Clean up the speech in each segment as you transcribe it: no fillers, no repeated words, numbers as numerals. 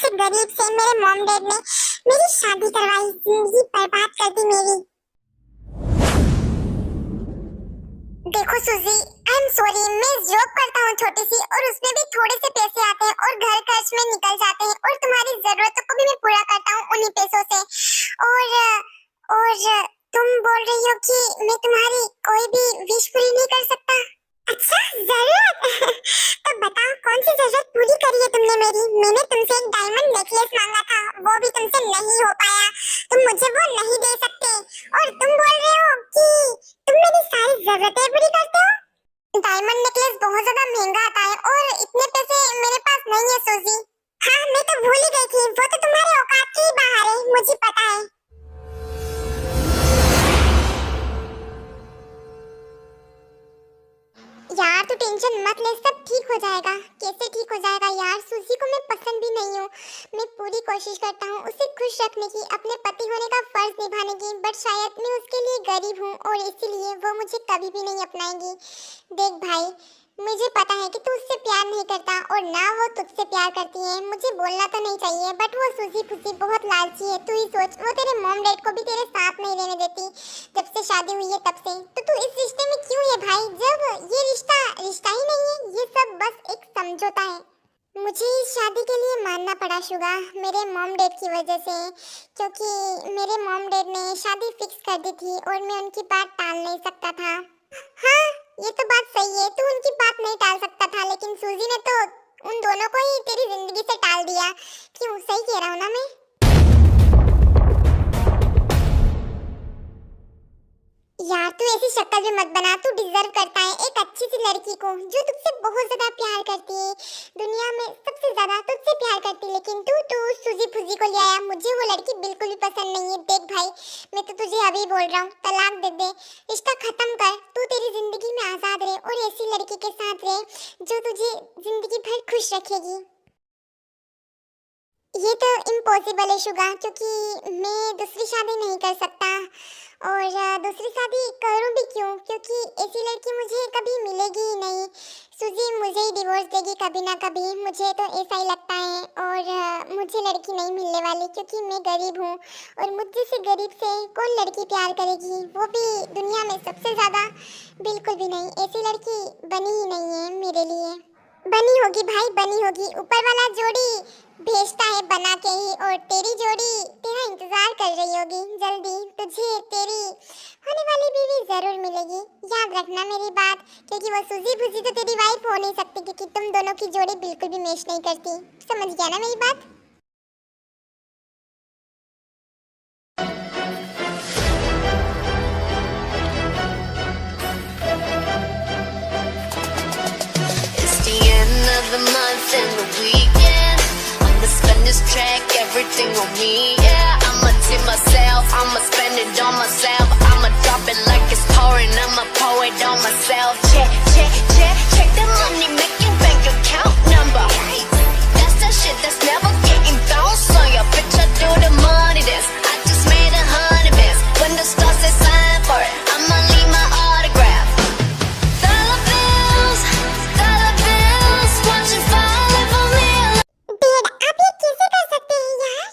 से गरीब से मेरे मॉम डैड ने मेरी शादी करवाई, जिंदगी बर्बाद कर दी मेरी। देखो सुजी, आई एम सॉरी, मैं जॉब करता हूँ छोटी सी, और उसमें भी थोड़े से पैसे आते हैं और घर खर्च में निकल जाते हैं, और तुम्हारी जरूरतों को भी मैं पूरा करता हूँ उन्हीं पैसों से। और तुम बोल रही हो कि मैं तुम्हारी कोई भी विश पूरी नहीं कर सकता? अच्छा, जरूरत तो बताओ कौन सी जरूरत पूरी करी है तुमने मेरी? मैंने तुमसे एक डायमंड नेकलेस मांगा था, वो भी तुमसे नहीं हो पाया, तुम मुझे वो नहीं दे सकते, और तुम बोल रहे हो कि तुम मेरी सारी जरूरतें पूरी करते हो। डायमंड नेकलेस बहुत ज्यादा महंगा आता है और इतने पैसे मेरे पास नहीं है सूजी। हाँ, मैं तो भूल ही गई थी, वो तो तुम्हारे औकात के ही बाहर है, मुझे पता है। यार तू टेंशन मत ले, सब ठीक हो जाएगा। कैसे ठीक हो जाएगा यार, सूजी को मैं पसंद भी नहीं हूँ। मैं पूरी कोशिश करता हूँ उसे खुश रखने की, अपने पति होने का फर्ज निभाने की, बट शायद मैं उसके लिए गरीब हूँ और इसीलिए वो मुझे कभी भी नहीं अपनाएगी। देख भाई, मुझे पता है कि तू उससे प्यार नहीं करता और ना वो तुझसे प्यार करती है। मुझे बोलना तो नहीं चाहिए, बट वो सूजी फूसी बहुत लालची है। तू ही सोच, वो तेरे मॉम डैड को भी तेरे साथ नहीं रहने देती जब से शादी हुई है तब से। तो तू इस रिश्ते में क्यों है भाई, जब ये रिश्ता रिश्ता ही नहीं है, ये सब बस एक समझौता है। मुझे इस शादी के लिए मानना पड़ा शुगा, मेरे मॉम डैड की वजह से, क्योंकि मेरे मॉम डैड ने शादी फिक्स कर दी थी और मैं उनकी बात टाल नहीं सकता था। हाँ, ये तो बात सही है, तू उनकी बात नहीं टाल सकता था, लेकिन सूजी ने तो उन दोनों को ही तेरी जिंदगी से टाल दिया। क्यों, सही कह रहा हूँ ना मैं? यार तू ऐसी शक्ल भी मत बना, तू डिजर्व करता है एक अच्छी सी लड़की को जो तुझसे बहुत ज्यादा प्यार करती है, दुनिया में सबसे ज्यादा तुझसे प्यार करती है। लेकिन तू सूजी फूजी को ले आया, मुझे वो लड़की बिल्कुल भी पसंद नहीं है। देख भाई, मैं तो तुझे अभी बोल रहा हूँ, तलाक दे दे, रिश्ता खत्म कर, तू तेरी जिंदगी में आजाद रहे और ऐसी लड़की के साथ रहे जो तुझे जिंदगी भर खुश रखेगी। ये तो इम्पॉसिबल है शुगा, क्योंकि मैं दूसरी शादी नहीं कर सकता, और दूसरी शादी करूं भी क्यों, क्योंकि ऐसी लड़की मुझे कभी मिलेगी ही नहीं। सूजी मुझे ही डिवोर्स देगी कभी ना कभी, मुझे तो ऐसा ही लगता है। और मुझे लड़की नहीं मिलने वाली, क्योंकि मैं गरीब हूँ और मुझे से गरीब से कौन लड़की प्यार करेगी, वो भी दुनिया में सबसे ज़्यादा। बिल्कुल भी नहीं, ऐसी लड़की बनी ही नहीं है मेरे लिए। बनी होगी भाई, बनी होगी, ऊपर वाला जोड़ी भेजता है बना के ही, और तेरी जोड़ी तेरा इंतजार कर रही होगी। जल्दी तुझे तेरी होने वाली बीवी जरूर मिलेगी, याद रखना मेरी बात, क्योंकि वो सूजी फूजी तो तेरी वाइफ हो नहीं सकती, क्योंकि तुम दोनों की जोड़ी बिल्कुल भी मैच नहीं करती। समझ गया ना मेरी बात? It's the end of the month and the weekend. I'ma spend this track, everything on me, yeah. I'ma tip myself, I'ma spend it on myself. I'ma drop it like it's pouring, I'ma pour it on myself. Check, check, check, check the money making bank account number. That's the shit that's never getting bounced on your bitch. I do the money dance, I just made 100 bands. When the stars say sign for it, I'ma leave my autograph. Dollar bills, watch it fall for me. Dead, आप ये कैसे कर सकते हैं यार?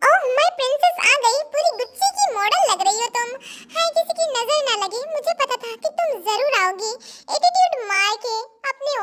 Oh my princess आ गई, पूरी Gucci की मॉडल लग रही हो तुम। हाय, किसी की नजर ना लगे, मुझे पता था कि तुम जरूर आओगी। एटीट्यूड मार के अपने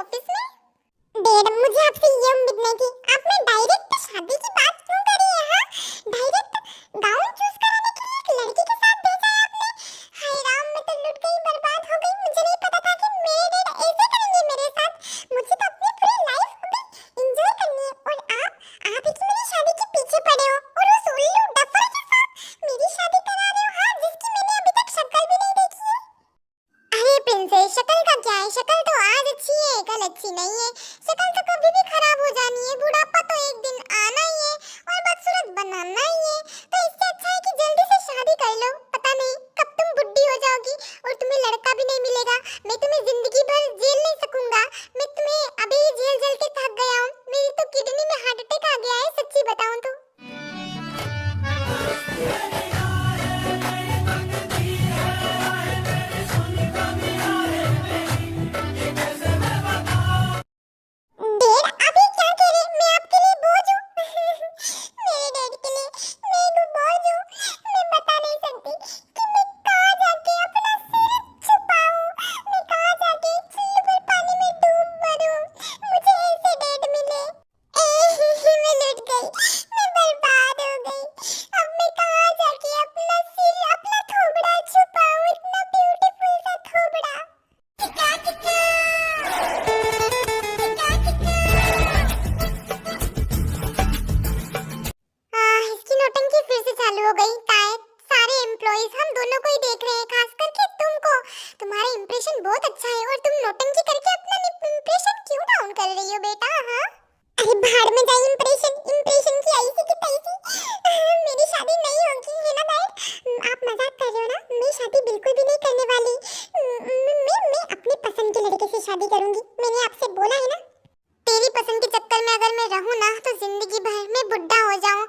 अगर मैं रहूं ना तो जिंदगी भर मैं बुढ़ा हो जाऊं।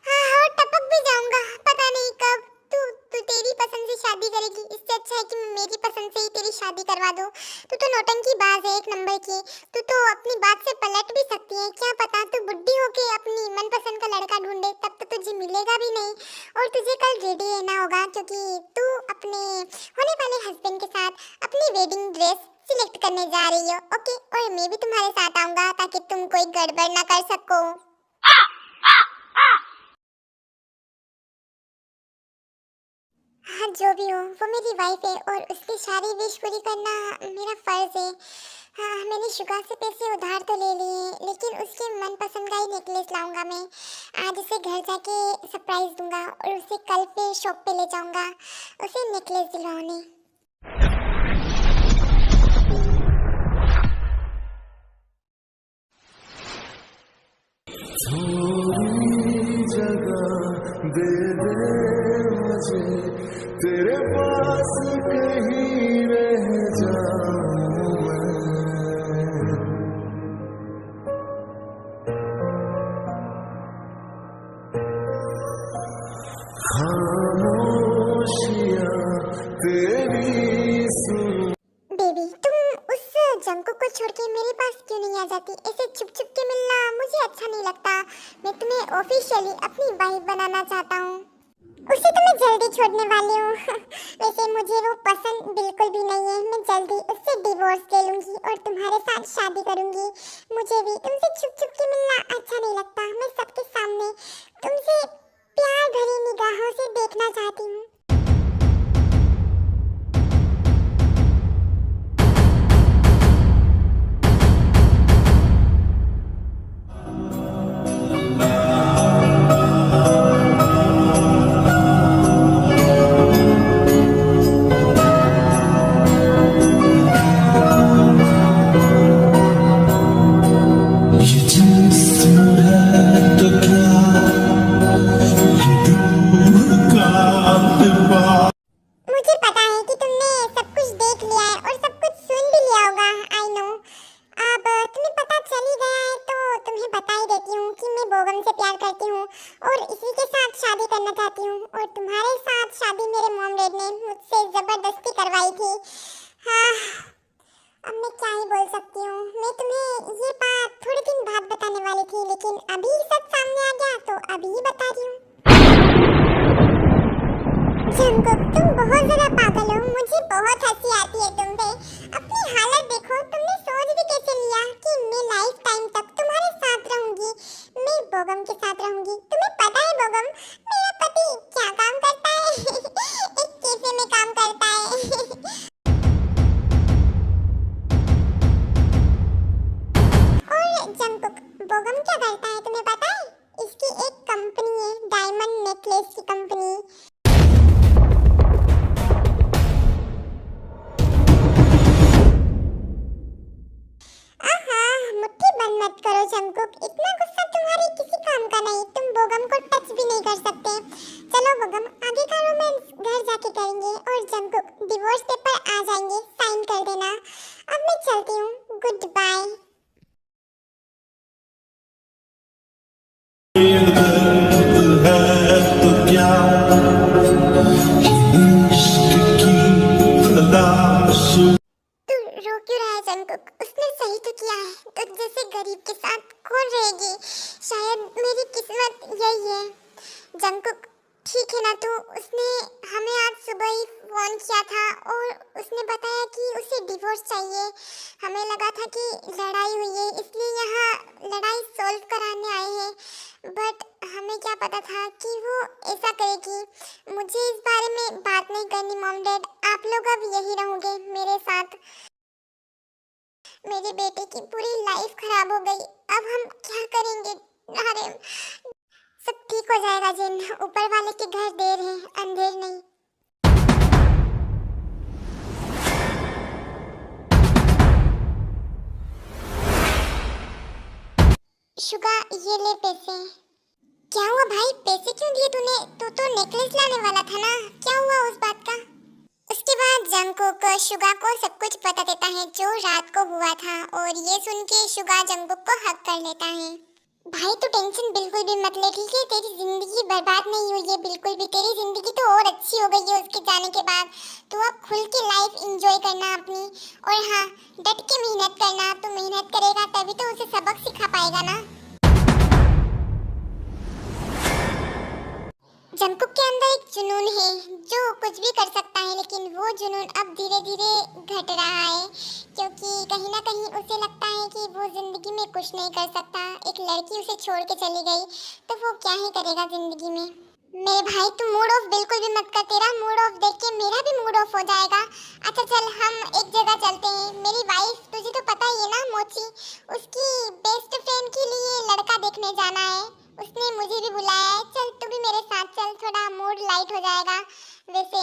हाँ और टपक भी जाऊंगा, पता नहीं कब। तू तू तेरी पसंद से शादी करेगी, इससे अच्छा है कि मैं मेरी पसंद से ही तेरी शादी करवा दूं। तू तो नौटंकी बाज है एक नंबर की। तू तो अपनी बात से पलट भी सकती है, क्या पता तू बुढ़ी होके अपनी मनपसंद का लड़का ढूंढे, तब तो तुझे मिलेगा भी नहीं और तुझे कल रेडी रहना होगा, क्योंकि तू अपने होने वाले हस्बैंड के साथ अपनी वेडिंग ड्रेस सिलेक्ट करने जा रही हो। ओके, और मैं भी तुम्हारे साथ आऊंगा ताकि तुम कोई गड़बड़ ना कर सको। हाँ जो भी हो, वो मेरी वाइफ है और उसकी सारी विश पूरी करना मेरा फर्ज है। हाँ मैंने शुगा से पैसे उधार तो ले लिए, लेकिन उसके मनपसंद का ही नेकलेस लाऊंगा मैं। आज उसे घर जाके सरप्राइज दूंगा और उसे कल फिर शॉप पे ले जाऊंगा उसे नेकलेस दिलवाने। थोड़ी जगह दे दे मुझे, तेरे पास कहीं रह जाऊं मैं। खामोशियां तेरी सुन। बेबी तुम उस जंकुक को छोड़ के मेरे पास क्यों नहीं आ जाती? ऐसे छुप छुप के मिलना मुझे अच्छा नहीं लगता। मैं तुम्हें ऑफिशियली अपनी वाइफ बनाना चाहता हूँ। उसे तो मैं जल्दी छोड़ने वाली हूँ। वैसे मुझे वो पसंद बिल्कुल भी नहीं है। मैं जल्दी उससे डिवोर्स ले लूंगी और तुम्हारे साथ शादी करूंगी। मुझे भी तुमसे छुप छुप के मिलना अच्छा नहीं लगता। मैं सबके सामने तुमसे प्यार भरी निगाहों से देखना चाहती हूँ। मुझे पता है कि तुमने सब कुछ देख लिया है और सब कुछ सुन भी लिया होगा। I know. अब तुम्हें पता चल ही गया है तो तुम्हें बता ही देती हूँ कि मैं बोगम से प्यार करती हूँ और इसी के साथ शादी करना चाहती हूँ। और तुम्हारे साथ शादी मेरे मॉम डैड ने मुझसे जबरदस्ती करवाई थी। हाँ अब मैं क्या ही बोल सकती हूँ। मैं तुम्हें ये बात थोड़े दिन बाद बताने वाली थी, लेकिन अभी सब सामने आ गया तो अभी ही बता रही हूँ। जंकुक तुम बहुत ज्यादा पागल हो। मुझे बहुत हंसी आती है तुम पे। अपनी हालत देखो, तुमने सोच भी कैसे लिया कि मैं लाइफ टाइम तक तुम्हारे साथ रहूंगी। मैं बोगम के साथ रहूंगी। तुम्हें पता है बोगम मेरा पति क्या काम करता है? एक कैफे में काम करता है। और जंकुक बोगम क्या करता है तुम्हें पता है? इसकी एक कंपनी है, डायमंड नेकलेस की कंपनी। मत करो जंकुक, इतना गुस्सा तुम्हारे किसी काम का नहीं। तुम बोगम को टच भी नहीं कर सकते। चलो बोगम आगे का रोमांस घर जाके करेंगे और जंकुक डिवोर्स पेपर आ जाएंगे, साइन कर देना। अब मैं चलती हूँ, गुड बाय। तो क्या इश्क की तलाश। तू रो क्यों रहा है जंकुक? उसने सही तो किया है। तो जैसे गरीब के साथ कौन रहेगी? शायद मेरी किस्मत यही है। जंकुक ठीक है ना तू? उसने हमें आज सुबह ही फोन किया था और उसने बताया कि उसे डिवोर्स चाहिए। हमें लगा था कि लड़ाई हुई है इसलिए यहाँ लड़ाई सॉल्व कराने आए हैं, बट हमें क्या पता था कि वो ऐसा करेगी। मुझे इस बारे में बात नहीं करनी मॉम डैड। आप लोग अब यही रहोगे मेरे साथ। मेरे बेटे की पूरी लाइफ खराब हो गई। अब हम क्या करेंगे? अरे सब ठीक हो जाएगा जिन। ऊपर वाले के घर देर है, अंधेर नहीं। शुगा ये ले पैसे। क्या हुआ भाई, पैसे क्यों दिए तूने? तो नेकलेस लाने वाला था ना, क्या हुआ उस बात का? उसके बाद जंकुक शुगा को सब कुछ बता देता है जो रात को हुआ था और ये सुन के शुगा जंकुक को हक कर लेता है। भाई तू टेंशन बिल्कुल भी मत ले, ठीक है? तेरी जिंदगी बर्बाद नहीं हुई है बिल्कुल भी, तेरी जिंदगी तो और अच्छी हो गई है उसके जाने के बाद। तू अब खुल के लाइफ एंजॉय करना अपनी, और हाँ, डट के मेहनत करना। तू मेहनत करेगा तभी तो उसे सबक सिखा पाएगा ना। जंकुक के अंदर एक जुनून है जो कुछ भी कर सकता है, लेकिन वो जुनून अब धीरे धीरे घट रहा है, क्योंकि कहीं ना कहीं उसे लगता है कि वो जिंदगी में कुछ नहीं कर सकता। एक लड़की उसे छोड़ के चली गई तो वो क्या ही करेगा जिंदगी में। मेरे भाई तू मूड ऑफ बिल्कुल भी मत कर, तेरा मूड ऑफ देख के मेरा भी मूड ऑफ हो जाएगा। अच्छा चल हम एक जगह चलते हैं। मेरी वाइफ, तुझे तो पता ही है ना मोची, उसकी बेस्ट फ्रेंड के लिए लड़का देखने जाना है। उसने मुझे भी बुलाया है, चल तू भी मेरे साथ चल, थोड़ा मूड लाइट हो जाएगा। वैसे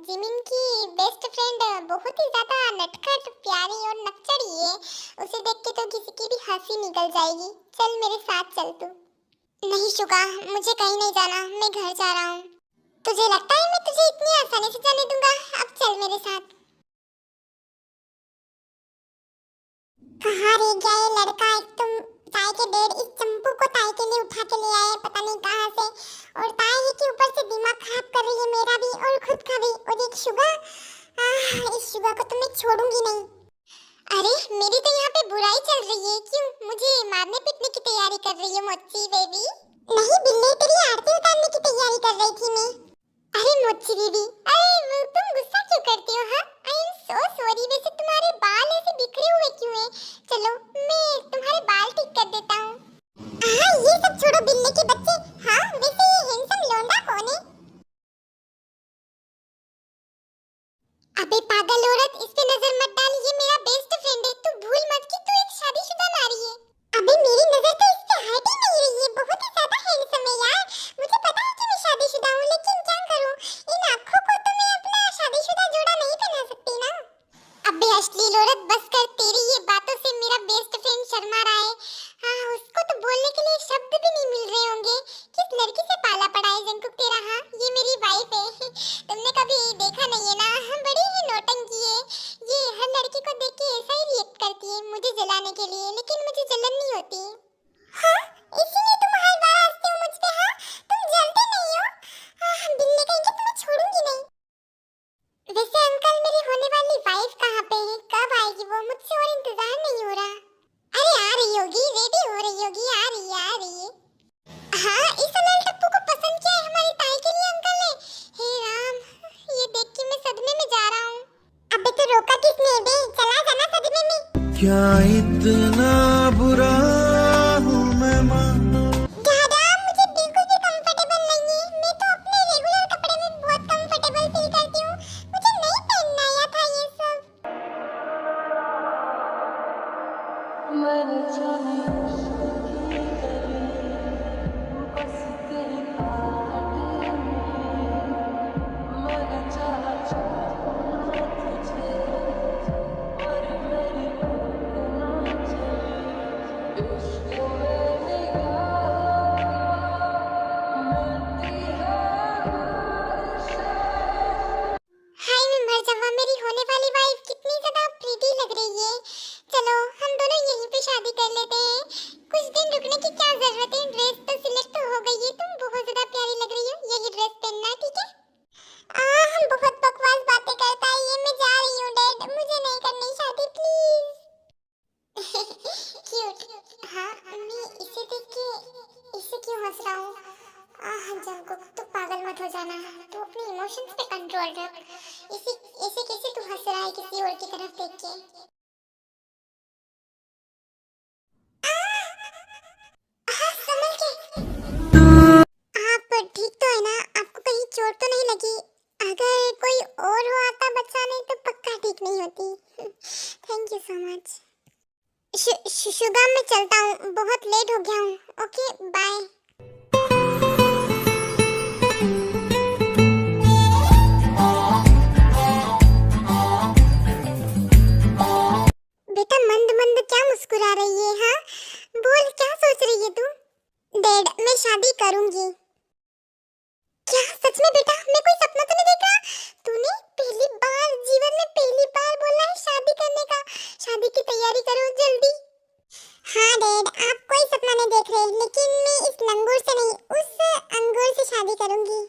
जिमिन की बेस्ट फ्रेंड बहुत ही ज्यादा नटखट, प्यारी और नक्चड़ी है। उसे देख के तो किसी की भी हंसी निकल जाएगी। चल मेरे साथ चल तू। नहीं शुगा, मुझे कहीं नहीं जाना, मैं घर जा रहा हूँ। तुझे लगता है मैं तुझे इतनी आसानी से जाने दूंगा? अब चल मेरे साथ। कहाँ रह गया ये लड़का? एक तुम ताई के डेढ़ इस चंपू को ताई के लिए उठा के ले आए पता नहीं कहाँ से, और ताई ही के ऊपर से दिमाग खराब कर रही है मेरा भी और खुद का भी। और एक शुगा, इस शुगा को तो मैं छोड़ूंगी नहीं। अरे मेरी तो यहाँ पे बुराई चल रही है, क्यों मुझे मारने पीटने की तैयारी कर रही है मोची बेबी? नहीं बिल्ली, तेरी आरती उतारने की तैयारी कर रही थी मैं। अरे मोची बेबी, अरे तुम गुस्सा क्यों करती हो? हाँ, आई एम सो सॉरी। वैसे तुम्हारे बाल ऐसे बिखरे हुए क्यों हैं? चलो मैं तुम्हारे बाल ठीक कर देता हूँ। हाँ ये सब छोड़ो बिल्ली के बच्चे। हाँ वैसे ये हैंडसम लौंडा कौन है? अबे पागल औरत, इस पे नजर मत डाल, ये मेरा बेस्ट फ्रेंड है। तू भूल मत कि तू एक शादीशुदा नारी है। अबे मेरी नजर तो इस पे हट ही नहीं रही है, बहुत ही ज्यादा हैंडसम है यार। मुझे पता है कि मैं शादीशुदा हूँ, लेकिन क्या करूँ, इन आँखों को तो मैं अपना शादीशुदा जोड़ा नहीं पहना सकती ना। अबे अश्लील औरत बस कर, तेरी ये बातों से मेरा बेस्ट फ्रेंड शर्मा रहा है। हाँ उसको तो बोलने के लिए शब्द भी नहीं मिल रहे होंगे। किस लड़की से पाला पड़ा है जंकुक तेरा? हाँ ये मेरी वाइफ है, तुमने कभी देखा नहीं है ना? हाँ बड़ी ही नौटंकी है ये, हर लड़की को देख के ऐसा ही रिएक्ट करती है मुझे जलाने के लिए, लेकिन मुझे जलन नहीं होती। हाँ इसीलिए तुम हर बार हंसते हो मुझ पे। हाँ तुम जलते नहीं हो। बिल्ली कहीं के, तुम्हें छोड़ूंगी नहीं। वैसे अंकल मेरी होने वाली वाइफ कहाँ पे है? कब आएगी वो? मुझसे और इंतजार नहीं हो रहा। अरे आ रही होगी, रेडी हो रही होगी, आ रही है आ रही है। हाँ इस लाल टप्पू को पसंद किया है हमारी ताई के लिए अंकल ने। हे राम, ये देख के मैं सदमे में जा रहा हूँ। अबे तो रोका किसने बे? चला जाना सदमे में। क्या इतना बुरा हूँ मैं माँ? दादा मुझे बिल्कुल भी कंफर्टेबल नहीं है। मैं तो अपने रेगुलर कपड़े में बहुत कंफर्टेबल फील करती हूँ, मुझे नहीं पहनना आया था ये सब। मैंने जाने की करी बस तेरी बातें मैंने चाहा छूना तुझे और मेरी भूलना चली इश्क में निगाह मिलती है हर शय। हाय मैं मर जाऊंगा, मेरी होने वाली वाइफ कितनी ज्यादा प्रीटी लग रही है। चलो हम दोनों यहीं पे शादी कर लेते हैं, कुछ दिन रुकने की क्या जरूरत है? ड्रेस तो सिलेक्ट हो गई है, तुम बहुत ज्यादा प्यारी लग रही हो, यही ड्रेस पहनना ठीक है? हम बहुत बकवास बातें करता है ये। मैं जा रही हूँ डैड, मुझे नहीं करनी शादी प्लीज। क्यूट। हाँ मैं इसे देख के इसे क्यों हंस रहा हूँ? जंकुक तू पागल मत हो जाना, तू अपने इमोशंस पे कंट्रोल रख। इसे ऐसे कैसे तू हंस रहा है किसी और की तरफ देख के? संभल के। आप ठीक तो है ना? आपको कहीं चोट तो नहीं लगी? अगर कोई और हो आता बचाने तो पक्का ठीक नहीं होती। Thank you so much. शुगा मैं चलता हूँ, बहुत लेट हो गया हूँ। Okay bye. बेटा मंद मंद क्या मुस्कुरा रही है? हाँ बोल, क्या सोच रही है तू? डैड मैं शादी करूंगी। क्या सच में बेटा? मैं कोई सपना तो नहीं देख रहा? तूने पहली बार जीवन में पहली बार बोला है शादी करने का। शादी की तैयारी करो जल्दी। हाँ डैड आप कोई सपना नहीं देख रहे, लेकिन मैं इस लंगूर से नहीं, उस अंगूर से शादी करूंगी।